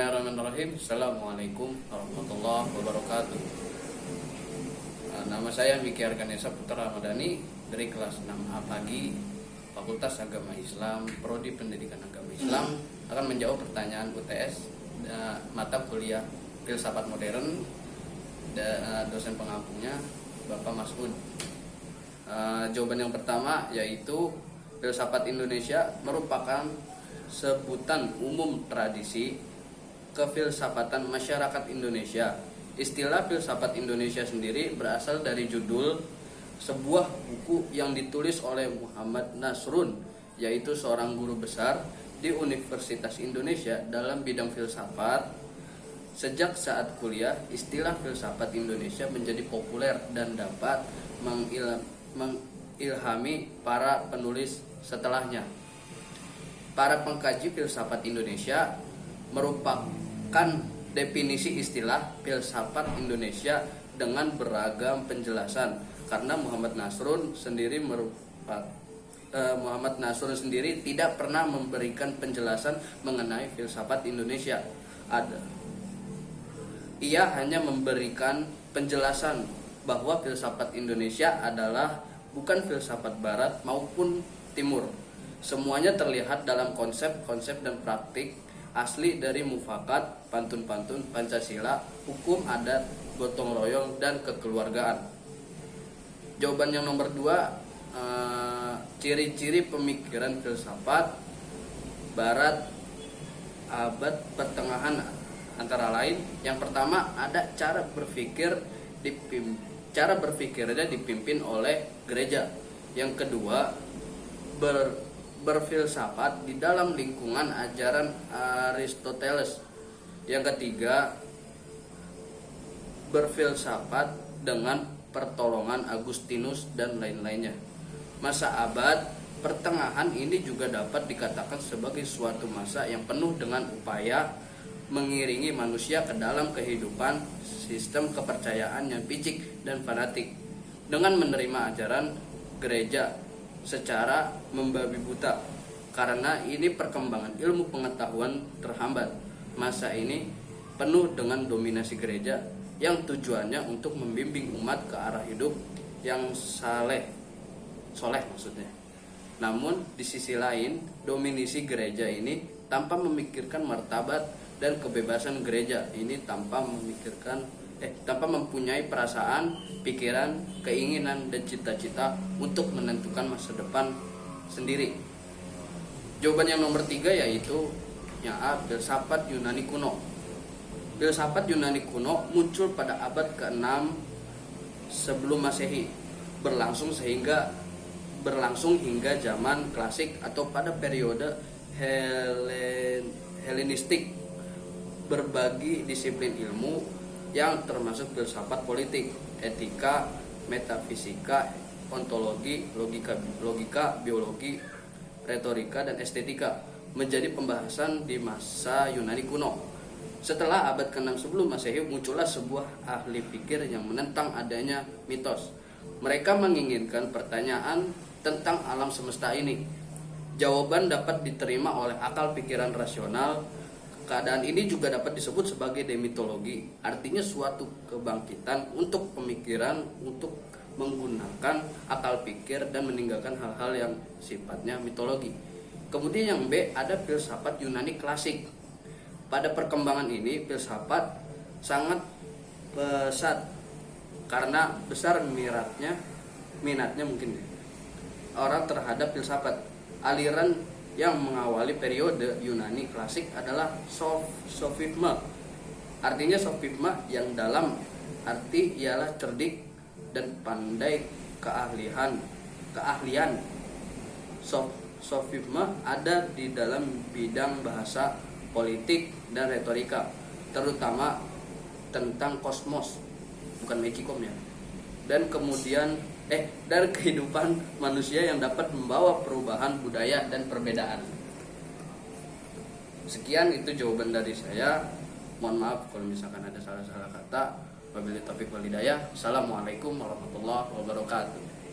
Bismillahirrahmanirrahim. Assalamualaikum warahmatullahi wabarakatuh. Nama saya Miki Arganesa Putra Ramadhani dari kelas 6A pagi, Fakultas Agama Islam, Prodi Pendidikan Agama Islam, akan menjawab pertanyaan UTS mata kuliah Filsafat Modern. Dosen pengampunya Bapak Mas'ud. Jawaban yang pertama yaitu filsafat Indonesia merupakan sebutan umum tradisi kefilsafatan masyarakat Indonesia. Istilah filsafat Indonesia sendiri berasal dari judul sebuah buku yang ditulis oleh Muhammad Nasrun, yaitu seorang guru besar di Universitas Indonesia dalam bidang filsafat. Sejak saat kuliah, istilah filsafat Indonesia menjadi populer dan dapat mengilhami para penulis setelahnya. Para pengkaji filsafat Indonesia merupakan definisi istilah filsafat Indonesia dengan beragam penjelasan, karena Muhammad Nasrun sendiri tidak pernah memberikan penjelasan mengenai filsafat Indonesia. Ia hanya memberikan penjelasan bahwa filsafat Indonesia adalah bukan filsafat Barat maupun Timur. Semuanya terlihat dalam konsep-konsep dan praktik asli dari mufakat, pantun-pantun, Pancasila, hukum adat, gotong royong, dan kekeluargaan. Jawaban yang nomor 2, ciri-ciri pemikiran filsafat Barat abad pertengahan antara lain. Yang pertama, ada cara berpikirnya dipimpin oleh gereja. Yang kedua, berfilsafat di dalam lingkungan ajaran Aristoteles. Yang ketiga, berfilsafat dengan pertolongan Agustinus dan lain-lainnya. Masa abad pertengahan ini juga dapat dikatakan sebagai suatu masa yang penuh dengan upaya mengiringi manusia ke dalam kehidupan sistem kepercayaan yang picik dan fanatik dengan menerima ajaran gereja secara membabi buta. Karena ini perkembangan ilmu pengetahuan terhambat. Masa ini penuh dengan dominasi gereja yang tujuannya untuk membimbing umat ke arah hidup yang soleh maksudnya. Namun di sisi lain, dominasi gereja ini tanpa memikirkan martabat dan kebebasan gereja ini tanpa mempunyai perasaan, pikiran, keinginan, dan cita-cita untuk menentukan masa depan sendiri. Jawaban yang nomor 3 yaitu yang A, filsafat Yunani kuno. Filsafat Yunani kuno muncul pada abad ke-6 sebelum Masehi, berlangsung hingga zaman klasik atau pada periode Helenistik. Berbagi disiplin ilmu yang termasuk filsafat politik, etika, metafisika, ontologi, logika, biologi, retorika, dan estetika menjadi pembahasan di masa Yunani kuno. Setelah abad ke-6 sebelum Masehi, muncullah sebuah ahli pikir yang menentang adanya mitos. Mereka menginginkan pertanyaan tentang alam semesta ini. Jawaban dapat diterima oleh akal pikiran rasional. Keadaan ini juga dapat disebut sebagai demitologi, artinya suatu kebangkitan untuk pemikiran untuk menggunakan akal pikir dan meninggalkan hal-hal yang sifatnya mitologi. Kemudian yang B, ada filsafat Yunani klasik. Pada perkembangan ini filsafat sangat pesat karena besar minatnya mungkin orang terhadap filsafat. Aliran yang mengawali periode Yunani klasik adalah sofisme. Artinya sofisme yang dalam arti ialah cerdik dan pandai keahlian. Sofisme ada di dalam bidang bahasa, politik, dan retorika, terutama tentang kosmos, bukan magicom ya. Dan kemudian dari kehidupan manusia yang dapat membawa perubahan budaya dan perbedaan. Sekian itu jawaban dari saya. Mohon maaf kalau misalkan ada salah-salah kata. Wabillahi taufiq wal hidayah. Assalamualaikum warahmatullahi wabarakatuh.